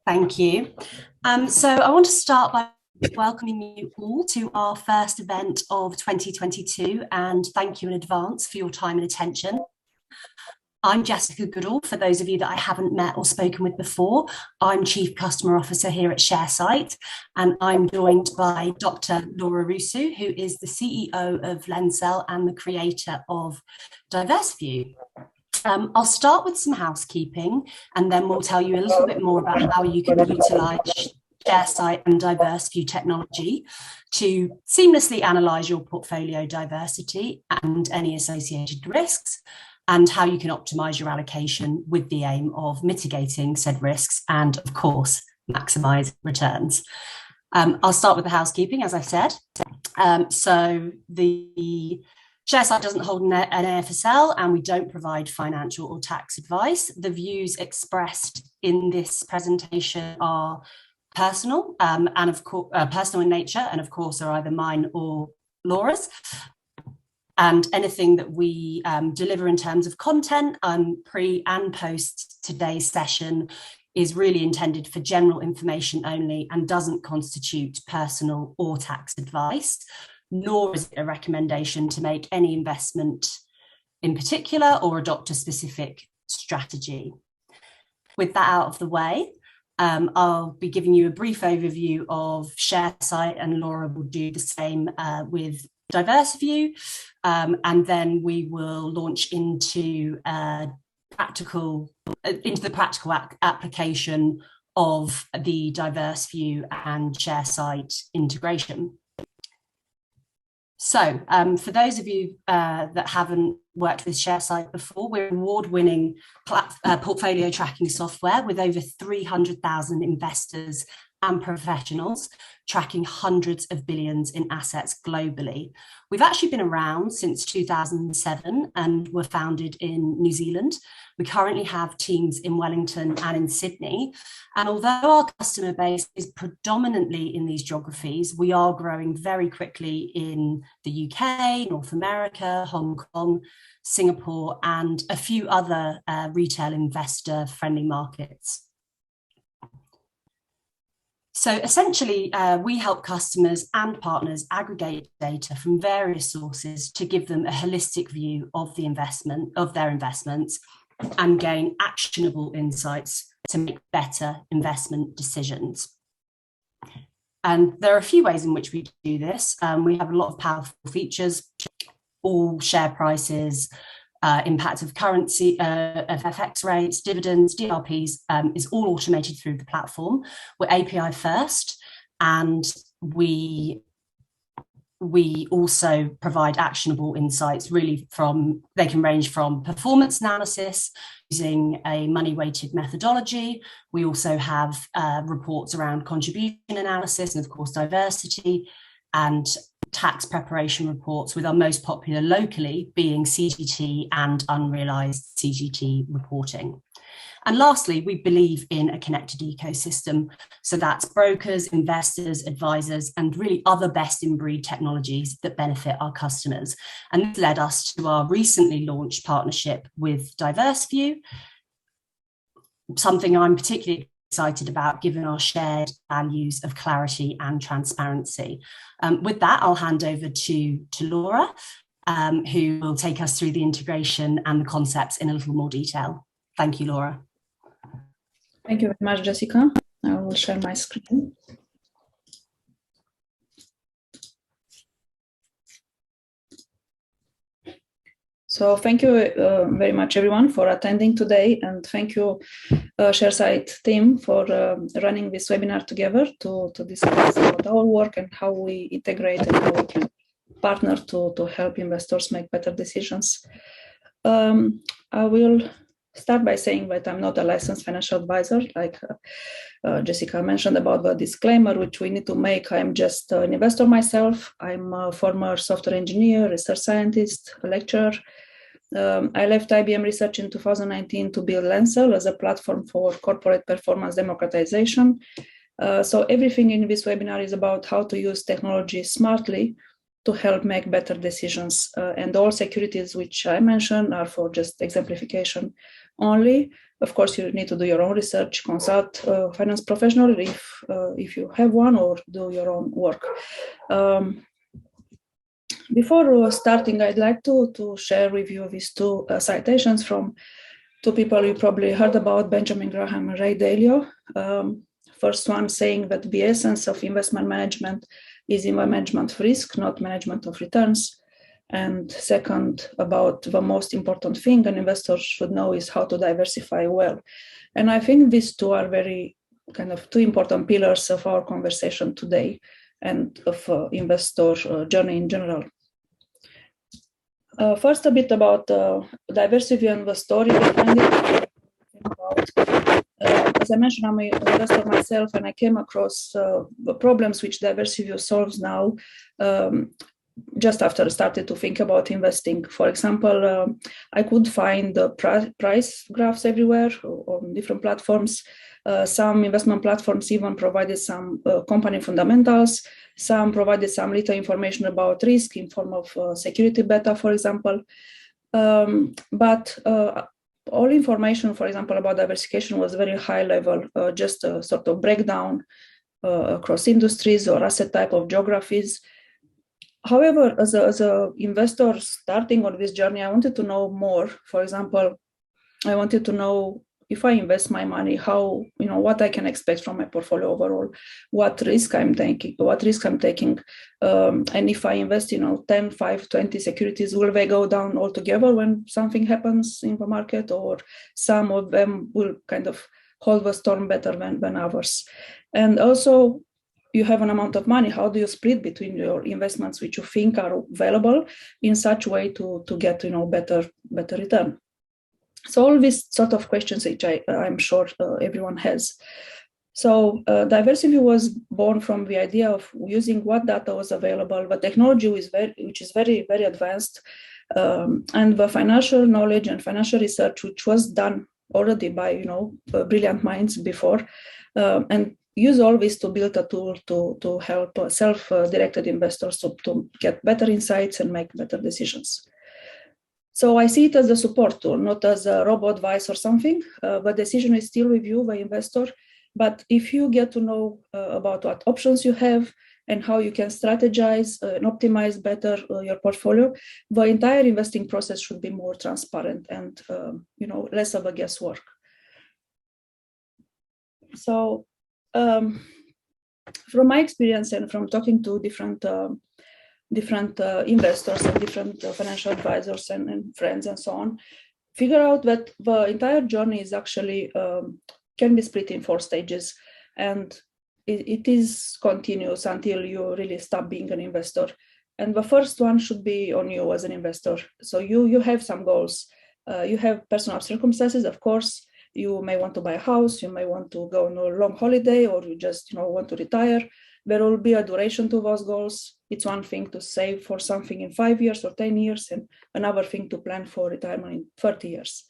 Thank you. So I want to start by welcoming you all to our first event of 2022, and thank you in advance for your time and attention. I'm Jessica Goodall, for those of you that I haven't met or spoken with before. I'm Chief Customer Officer here at Sharesight, and I'm joined by Dr. Laura Rusu, who is the CEO of LENSELL and the creator of Diversiview. I'll start with some housekeeping, and then we'll tell you a little bit more about how you can utilise Sharesight and Diversiview technology to seamlessly analyse your portfolio diversity and any associated risks, and how you can optimise your allocation with the aim of mitigating said risks and, of course, maximise returns. I'll start with the housekeeping, as I've said. So the Sharesight doesn't hold an AFSL, and we don't provide financial or tax advice. The views expressed in this presentation are personal, and of course personal in nature, and of course are either mine or Laura's. And anything that we deliver in terms of content pre and post today's session is really intended for general information only and doesn't constitute personal or tax advice, nor is it a recommendation to make any investment in particular or adopt a specific strategy. With that out of the way, I'll be giving you a brief overview of Sharesight, and Laura will do the same with Diversiview, and then we will launch into the practical application of the Diversiview and Sharesight integration. So for those of you that haven't worked with Sharesight before, we're award-winning portfolio tracking software with over 300,000 investors and professionals tracking hundreds of billions in assets globally. We've actually been around since 2007 and were founded in New Zealand. We currently have teams in Wellington and in Sydney. And although our customer base is predominantly in these geographies, we are growing very quickly in the UK, North America, Hong Kong, Singapore, and a few other retail investor-friendly markets. So essentially, we help customers and partners aggregate data from various sources to give them a holistic view of their investments and gain actionable insights to make better investment decisions. And there are a few ways in which we do this. We have a lot of powerful features, all share prices, impact of currency, of FX rates, dividends, DRPs, is all automated through the platform. We're API first, and we also provide actionable insights. They can range from performance analysis using a money-weighted methodology. We also have reports around contribution analysis and, of course, diversity, and tax preparation reports, with our most popular locally being CGT and unrealised CGT reporting. And lastly, we believe in a connected ecosystem. So that's brokers, investors, advisors, and really other best-in-breed technologies that benefit our customers. And this led us to our recently launched partnership with Diversiview, something I'm particularly excited about given our shared values of clarity and transparency. With that, I'll hand over to Laura, who will take us through the integration and the concepts in a little more detail. Thank you, Laura. Thank you very much, Jessica. I will share my screen. So thank you very much, everyone, for attending today, and thank you, Sharesight team, for running this webinar together to discuss about our work and how we integrate and how we can partner to help investors make better decisions. I will start by saying that I'm not a licensed financial advisor, like Jessica mentioned about the disclaimer, which we need to make. I'm just an investor myself. I'm a former software engineer, research scientist, a lecturer. I left IBM Research in 2019 to build LENSELL as a platform for corporate performance democratization. So everything in this webinar is about how to use technology smartly to help make better decisions. And all securities which I mentioned are for just exemplification only. Of course, you need to do your own research, consult a finance professional if you have one, or do your own work. Before starting, I'd like to share with you these two citations from two people you probably heard about, Benjamin Graham and Ray Dalio. First one saying that the essence of investment management is in the management of risk, not management of returns. And second, about the most important thing an investor should know is how to diversify well. And I think these two are very kind of two important pillars of our conversation today and of investor journey in general. First, a bit about Diversiview and the story behind it. As I mentioned, I'm an investor myself, and I came across the problems which Diversiview solves now just after I started to think about investing. For example, I could find the price graphs everywhere on different platforms. Some investment platforms even provided some company fundamentals. Some provided some little information about risk in form of security beta, for example. But all information, for example, about diversification was very high level, just a sort of breakdown across industries or asset type of geographies. However, as an investor starting on this journey, I wanted to know more. For example, I wanted to know if I invest my money, how, what I can expect from my portfolio overall, what risk I'm taking, and if I invest, 10, 5, 20 securities, will they go down altogether when something happens in the market, or some of them will kind of hold the storm better than others? And also, you have an amount of money, how do you split between your investments which you think are valuable in such a way to get better return? So all these sort of questions which I'm sure everyone has. So Diversiview was born from the idea of using what data was available, the technology which is very, very advanced, and the financial knowledge and financial research which was done already by brilliant minds before, and use all this to build a tool to help self-directed investors to get better insights and make better decisions. So I see it as a support tool, not as a robo advice or something. The decision is still with you, the investor. But if you get to know about what options you have and how you can strategize and optimize better your portfolio, the entire investing process should be more transparent and less of a guesswork. So from my experience and from talking to different investors and different financial advisors and friends and so on, figure out that the entire journey is actually can be split in 4 stages, and it is continuous until you really stop being an investor. And the first one should be on you as an investor. So you have some goals. You have personal circumstances, of course. You may want to buy a house, you may want to go on a long holiday, or you just want to retire. There will be a duration to those goals. It's one thing to save for something in 5 years or 10 years, and another thing to plan for retirement in 30 years.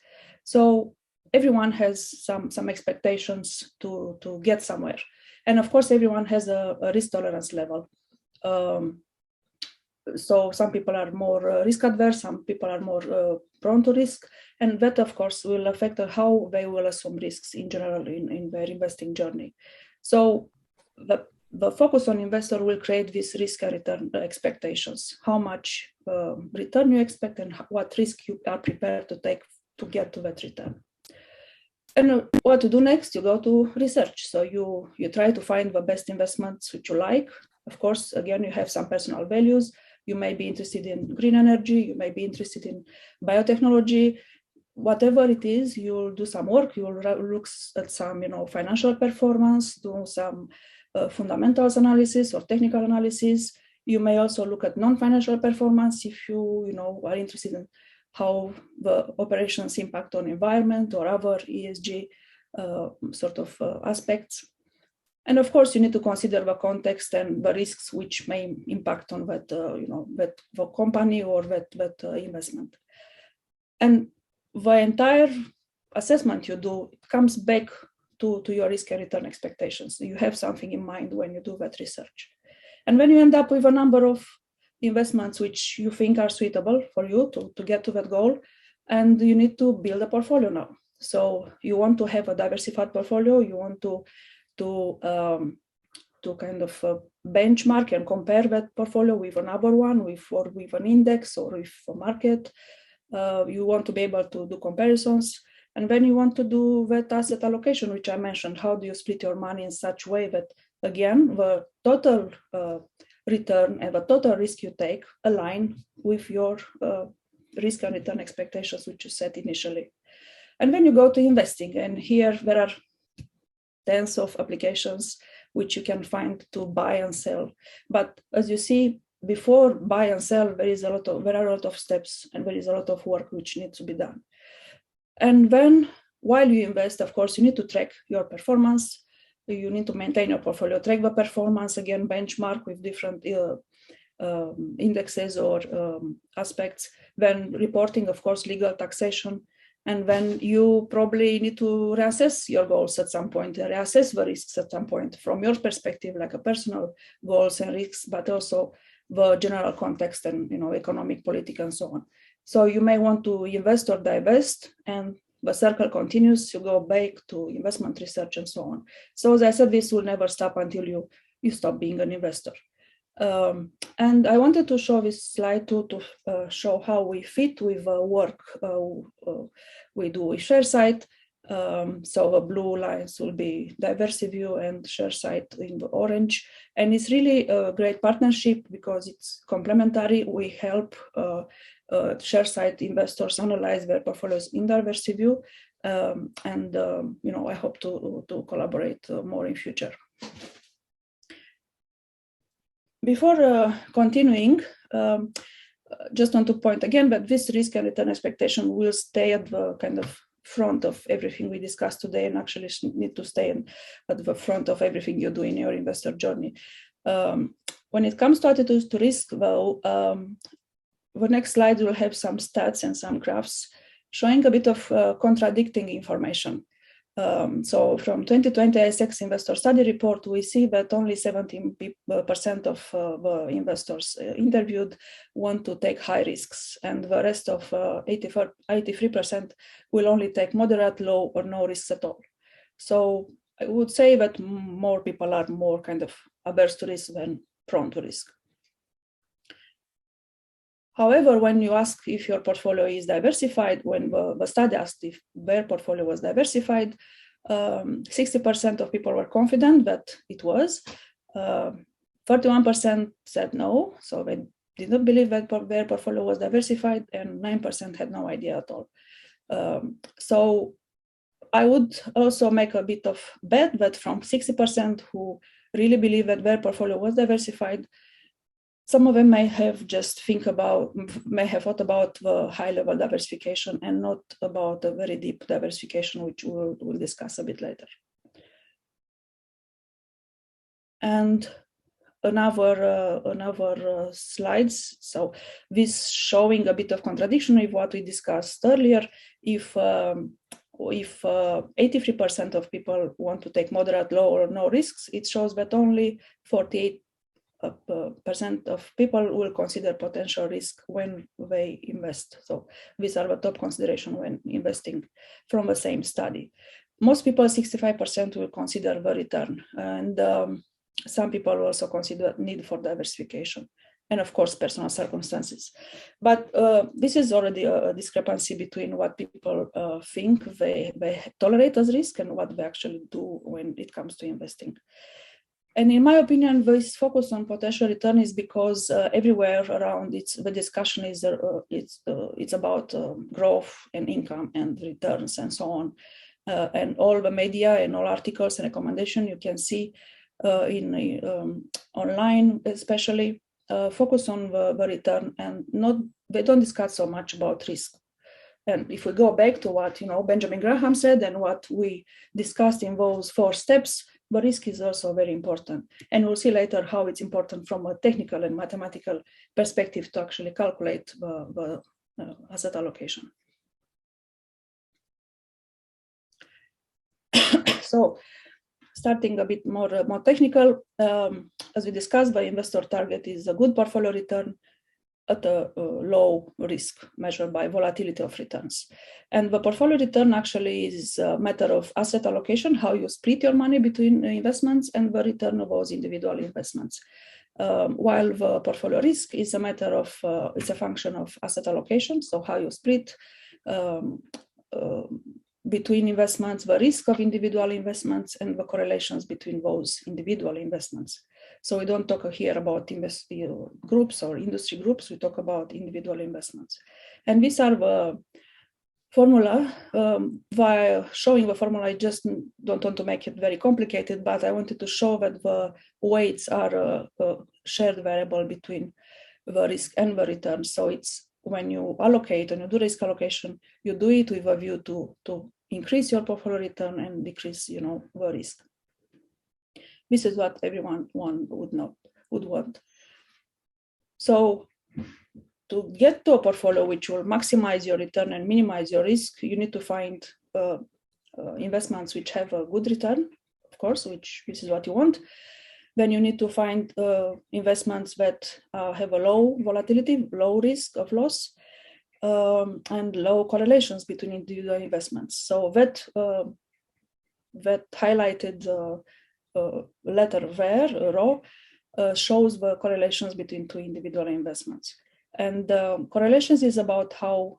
So everyone has some expectations to get somewhere. And of course, everyone has a risk tolerance level. So some people are more risk adverse, some people are more prone to risk, and that of course will affect how they will assume risks in general in their investing journey. So the focus on investor will create this risk and return expectations, how much return you expect and what risk you are prepared to take to get to that return. And what to do next? You go to research. So you try to find the best investments which you like. Of course, again, you have some personal values. You may be interested in green energy. You may be interested in biotechnology. Whatever it is, you'll do some work. You'll look at some, financial performance, do some fundamentals analysis or technical analysis. You may also look at non-financial performance if you, are interested in how the operations impact on environment or other ESG aspects. And of course, you need to consider the context and the risks which may impact on that, the company or that investment. And the entire assessment you do comes back to your risk and return expectations. You have something in mind when you do that research. And when you end up with a number of investments which you think are suitable for you to get to that goal, and you need to build a portfolio now. So you want to have a diversified portfolio. You want to kind of benchmark and compare that portfolio with another one, with an index or with a market. You want to be able to do comparisons. And then you want to do that asset allocation, which I mentioned. How do you split your money in such a way that, again, the total return and the total risk you take align with your risk and return expectations, which you set initially. And then you go to investing. And here there are tens of applications which you can find to buy and sell. But as you see, before buy and sell, there are a lot of steps and there is a lot of work which needs to be done. And then while you invest, of course, you need to track your performance. You need to maintain your portfolio, track the performance, again, benchmark with different indexes or aspects. Then reporting, of course, legal taxation. And then you probably need to reassess your goals at some point, reassess the risks at some point from your perspective, like a personal goals and risks, but also the general context and economic, political, and so on. So you may want to invest or divest, and the circle continues. You go back to investment research and so on. So as I said, this will never stop until you stop being an investor. And I wanted to show this slide to show how we fit with work we do with Sharesight. So the blue lines will be Diversiview and Sharesight in the orange. And it's really a great partnership because it's complementary. We help Sharesight investors analyze their portfolios in Diversiview. And I hope to collaborate more in future. Before continuing, just want to point again that this risk and return expectation will stay at the kind of front of everything we discussed today, and actually need to stay at the front of everything you do in your investor journey. When it comes to attitudes to risk, though, the next slide will have some stats and some graphs showing a bit of contradicting information. So from 2020 ISX Investor Study Report, we see that only 17% of the investors interviewed want to take high risks, and the rest of 83% will only take moderate, low, or no risks at all. So I would say that more people are more kind of averse to risk than prone to risk. However, when you ask if your portfolio is diversified, when the study asked if their portfolio was diversified, 60% of people were confident that it was. 31% said no, so they didn't believe that their portfolio was diversified, and 9% had no idea at all. So I would also make a bit of bet that from 60% who really believe that their portfolio was diversified, some of them may have thought about the high-level diversification and not about a very deep diversification, which we'll discuss a bit later. And another slides. So this showing a bit of contradiction with what we discussed earlier. If 83% of people want to take moderate, low, or no risks, it shows that only 48% of people will consider potential risk when they invest. So these are the top consideration when investing from the same study. Most people, 65%, will consider the return, and some people will also consider need for diversification, and of course personal circumstances. But this is already a discrepancy between what people think they tolerate as risk and what they actually do when it comes to investing. And in my opinion, this focus on potential return is because everywhere around the discussion is it's about growth and income and returns and so on. And all the media and all articles and recommendations you can see online, especially focus on the return, and they don't discuss so much about risk. And if we go back to what Benjamin Graham said and what we discussed in those 4 steps, the risk is also very important. And we'll see later how it's important from a technical and mathematical perspective to actually calculate the asset allocation. So starting a bit more technical, as we discussed, the investor target is a good portfolio return. at a low risk measured by volatility of returns. And the portfolio return actually is a matter of asset allocation, how you split your money between investments, and the return of those individual investments. While the portfolio risk is a matter of, it's a function of asset allocation, so how you split between investments, the risk of individual investments, and the correlations between those individual investments. So we don't talk here about groups or industry groups, we talk about individual investments. And these are the formula. By showing the formula, I just don't want to make it very complicated, but I wanted to show that the weights are a shared variable between the risk and the return. So it's when you allocate and you do risk allocation, you do it with a view to increase your portfolio return and decrease, the risk. This is what everyone would want. So to get to a portfolio which will maximize your return and minimize your risk, you need to find investments which have a good return, of course, which this is what you want. Then you need to find investments that have a low volatility, low risk of loss, and low correlations between individual investments. So that highlighted letter there, row, shows the correlations between two individual investments. And correlations is about how,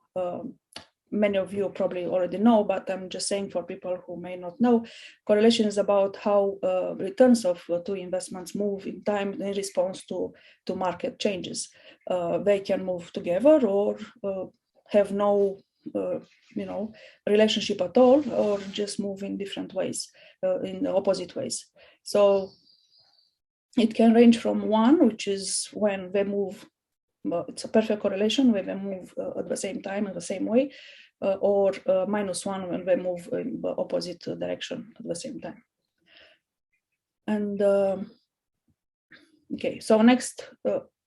many of you probably already know, but I'm just saying for people who may not know, correlation is about how returns of two investments move in time in response to market changes. They can move together or have no relationship at all, or just move in different ways, in opposite ways. So it can range from 1, which is when they move, it's a perfect correlation when they move at the same time in the same way, or -1 when they move in the opposite direction at the same time. And okay, so next,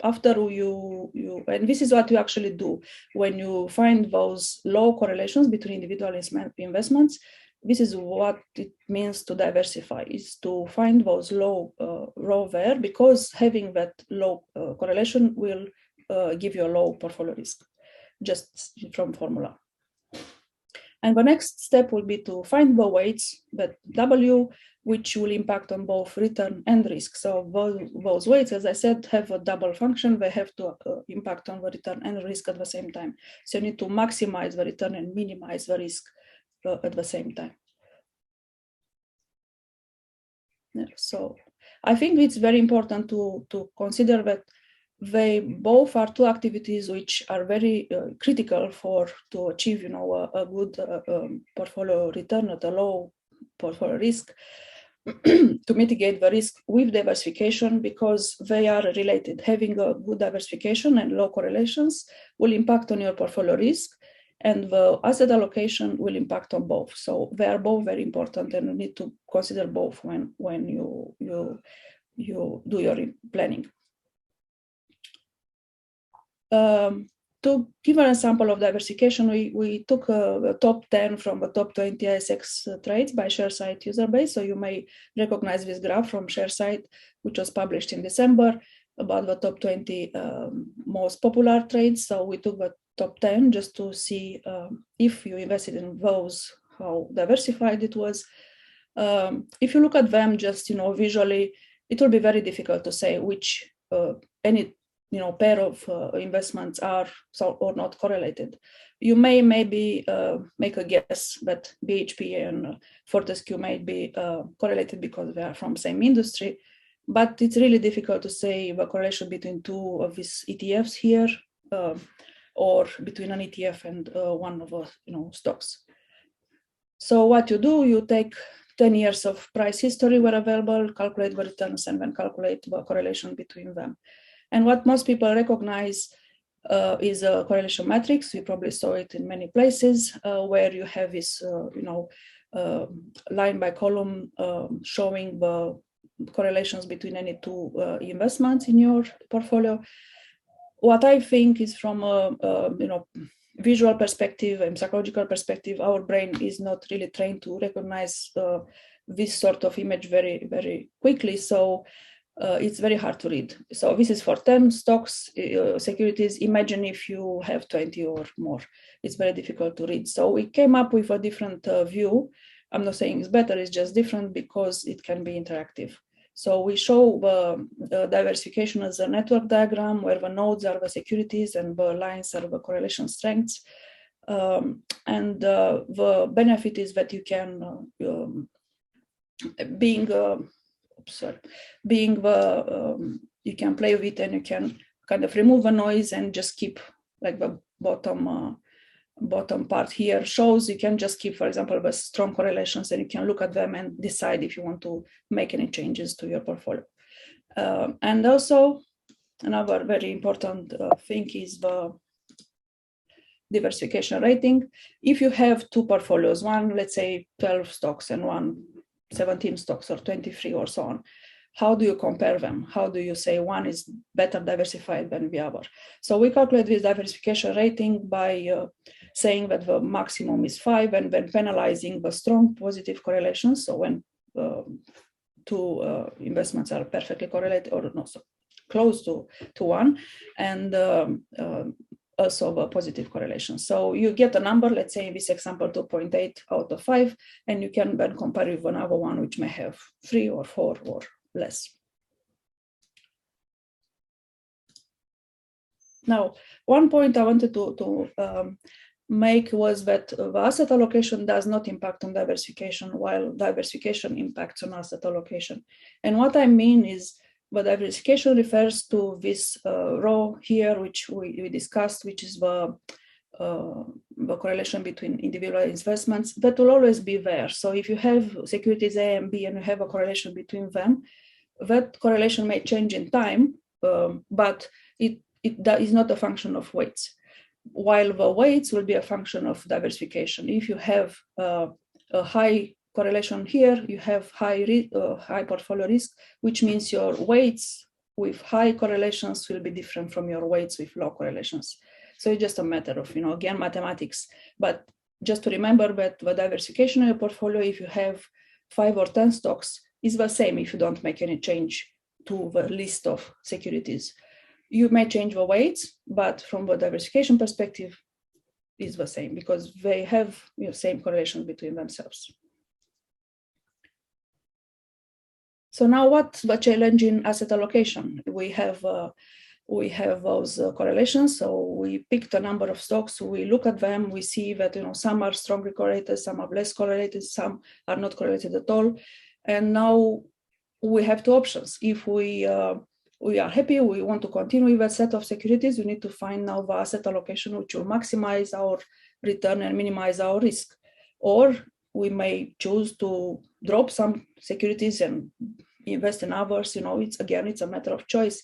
after you and this is what you actually do when you find those low correlations between individual investments. This is what it means to diversify, is to find those low row there, because having that low correlation will give you a low portfolio risk, just from formula. And the next step will be to find the weights, that W, which will impact on both return and risk. So those weights, as I said, have a double function. They have to impact on the return and risk at the same time. So you need to maximize the return and minimize the risk at the same time. Yeah, so I think it's very important to consider that they both are two activities which are very critical to achieve, a good portfolio return at a low portfolio risk, to mitigate the risk with diversification, because they are related. Having a good diversification and low correlations will impact on your portfolio risk, and the asset allocation will impact on both. So they are both very important, and you need to consider both when you do your planning. To give an example of diversification, we took the top 10 from the top 20 ASX trades by Sharesight user base. So you may recognize this graph from Sharesight, which was published in December, about the top 20 most popular trades. So we took the top 10 just to see if you invested in those, how diversified it was. If you look at them just, visually, it will be very difficult to say which any pair of investments are or not correlated. You may maybe make a guess that BHP and Fortescue may be correlated because they are from the same industry, but it's really difficult to say the correlation between two of these ETFs here, or between an ETF and one of the stocks. So what you do, you take 10 years of price history where available, calculate the returns, and then calculate the correlation between them. And what most people recognize is a correlation matrix. You probably saw it in many places where you have this, line by column showing the correlations between any two investments in your portfolio. What I think is from a visual perspective and psychological perspective, our brain is not really trained to recognize this sort of image very, very quickly. So it's very hard to read. So this is for 10 stocks, securities. Imagine if you have 20 or more. It's very difficult to read. So we came up with a different view. I'm not saying it's better, it's just different because it can be interactive. So we show the diversification as a network diagram where the nodes are the securities and the lines are the correlation strengths. And the benefit is that you can, you can play with it and you can kind of remove the noise and just keep like the bottom part here shows you can just keep, for example, the strong correlations, and you can look at them and decide if you want to make any changes to your portfolio. And also another very important thing is the diversification rating. If you have two portfolios, one, let's say 12 stocks and one 17 stocks or 23 or so on, how do you compare them? How do you say one is better diversified than the other? So we calculate this diversification rating by saying that the maximum is 5 and then penalizing the strong positive correlations. So when two investments are perfectly correlated or not so close to one, and also a positive correlation. So you get a number, let's say in this example, 2.8 out of 5, and you can then compare with another one which may have 3 or 4 or less. Now, one point I wanted to make was that the asset allocation does not impact on diversification, while diversification impacts on asset allocation. And what I mean is, the diversification refers to this row here, which we discussed, which is the correlation between individual investments. That will always be there. So if you have securities A and B and you have a correlation between them, that correlation may change in time, but it is not a function of weights. While the weights will be a function of diversification. If you have a high correlation here, you have high portfolio risk, which means your weights with high correlations will be different from your weights with low correlations. So it's just a matter of, again, mathematics. But just to remember that the diversification of your portfolio, if you have 5 or 10 stocks, is the same if you don't make any change to the list of securities. You may change the weights, but from the diversification perspective, is the same because they have same correlation between themselves. So now what's the challenge in asset allocation? We have those correlations. So we picked a number of stocks, we look at them, we see that some are strongly correlated, some are less correlated, some are not correlated at all. And now we have two options. If we are happy, we want to continue with a set of securities, we need to find now the asset allocation which will maximize our return and minimize our risk. Or we may choose to drop some securities and invest in others. It's a matter of choice.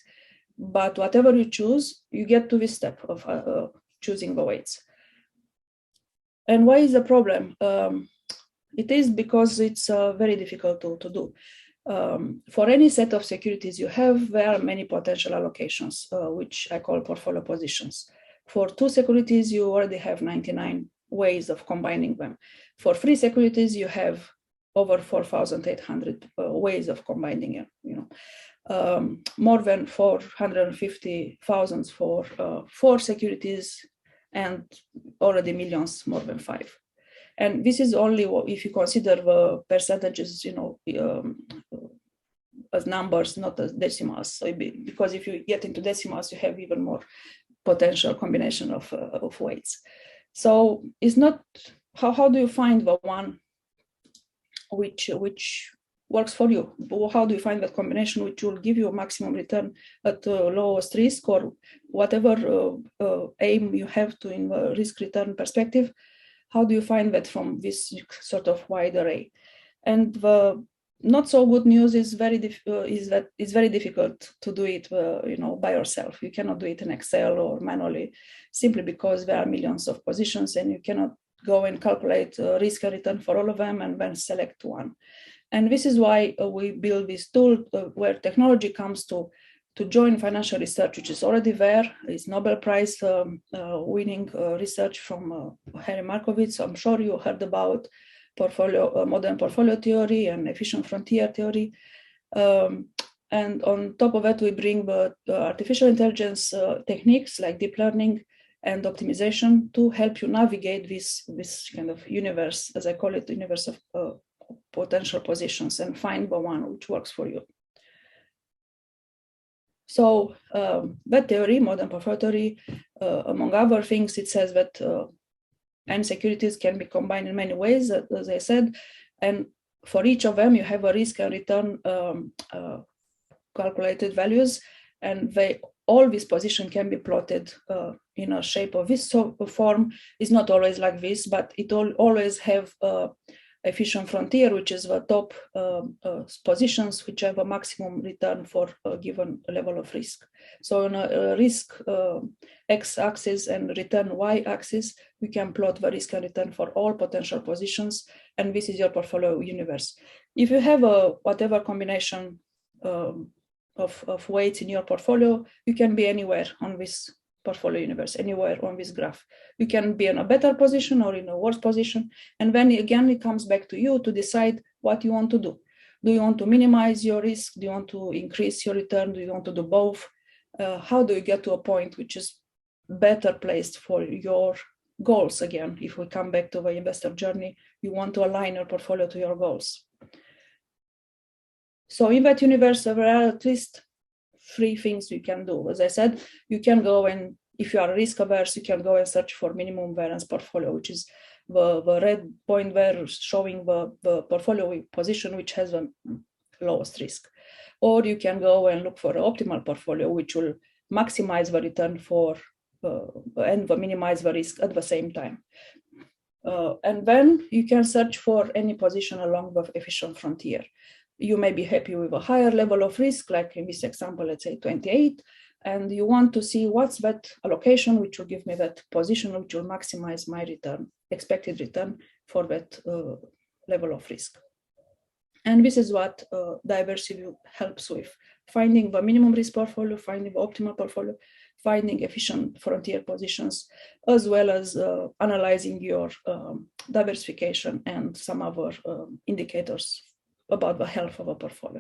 But whatever you choose, you get to this step of choosing the weights. And why is the problem? It is because it's very difficult to do. For any set of securities you have, there are many potential allocations, which I call portfolio positions. For 2 securities, you already have 99 ways of combining them. For 3 securities, you have over 4,800 ways of combining it. More than 450,000 for 4 securities, and already millions more than 5. And this is only if you consider the percentages, as numbers, not as decimals. So because if you get into decimals, you have even more potential combination of weights. So it's not how do you find the one which works for you? How do you find that combination which will give you a maximum return at lowest risk, or whatever aim you have to in the risk return perspective? How do you find that from this sort of wide array? And the not so good news is that it's very difficult to do it, by yourself. You cannot do it in Excel or manually, simply because there are millions of positions, and you cannot go and calculate risk and return for all of them and then select one. And this is why we build this tool where technology comes to join financial research, which is already there. It's Nobel Prize winning research from Harry Markowitz. I'm sure you heard about modern portfolio theory and efficient frontier theory. And on top of that, we bring the artificial intelligence techniques like deep learning and optimization to help you navigate this kind of universe, as I call it, the universe of potential positions, and find the one which works for you. So that theory, modern portfolio theory, among other things, it says that and securities can be combined in many ways, as I said, and for each of them, you have a risk and return calculated values, and all this position can be plotted in a shape of this form. It's not always like this, but it always have efficient frontier, which is the top positions which have a maximum return for a given level of risk. So on a risk x-axis and return y-axis, we can plot the risk and return for all potential positions, and this is your portfolio universe. If you have a whatever combination of weights in your portfolio, you can be anywhere on this portfolio universe, anywhere on this graph. You can be in a better position or in a worse position. And then again, it comes back to you to decide what you want to do. Do you want to minimize your risk? Do you want to increase your return? Do you want to do both? How do you get to a point which is better placed for your goals? Again, if we come back to the investor journey, you want to align your portfolio to your goals. So in that universe, there are at least 3 things you can do. As I said, you can go and, if you are risk averse, you can go and search for minimum variance portfolio, which is the red point there showing the portfolio position which has the lowest risk. Or you can go and look for an optimal portfolio, which will maximize the return for and minimize the risk at the same time. And then you can search for any position along the efficient frontier. You may be happy with a higher level of risk, like in this example, let's say 28, and you want to see what's that allocation, which will give me that position, which will maximize my return, expected return for that level of risk. And this is what Diversiview helps with, finding the minimum risk portfolio, finding the optimal portfolio, finding efficient frontier positions, as well as analyzing your diversification and some other indicators about the health of a portfolio.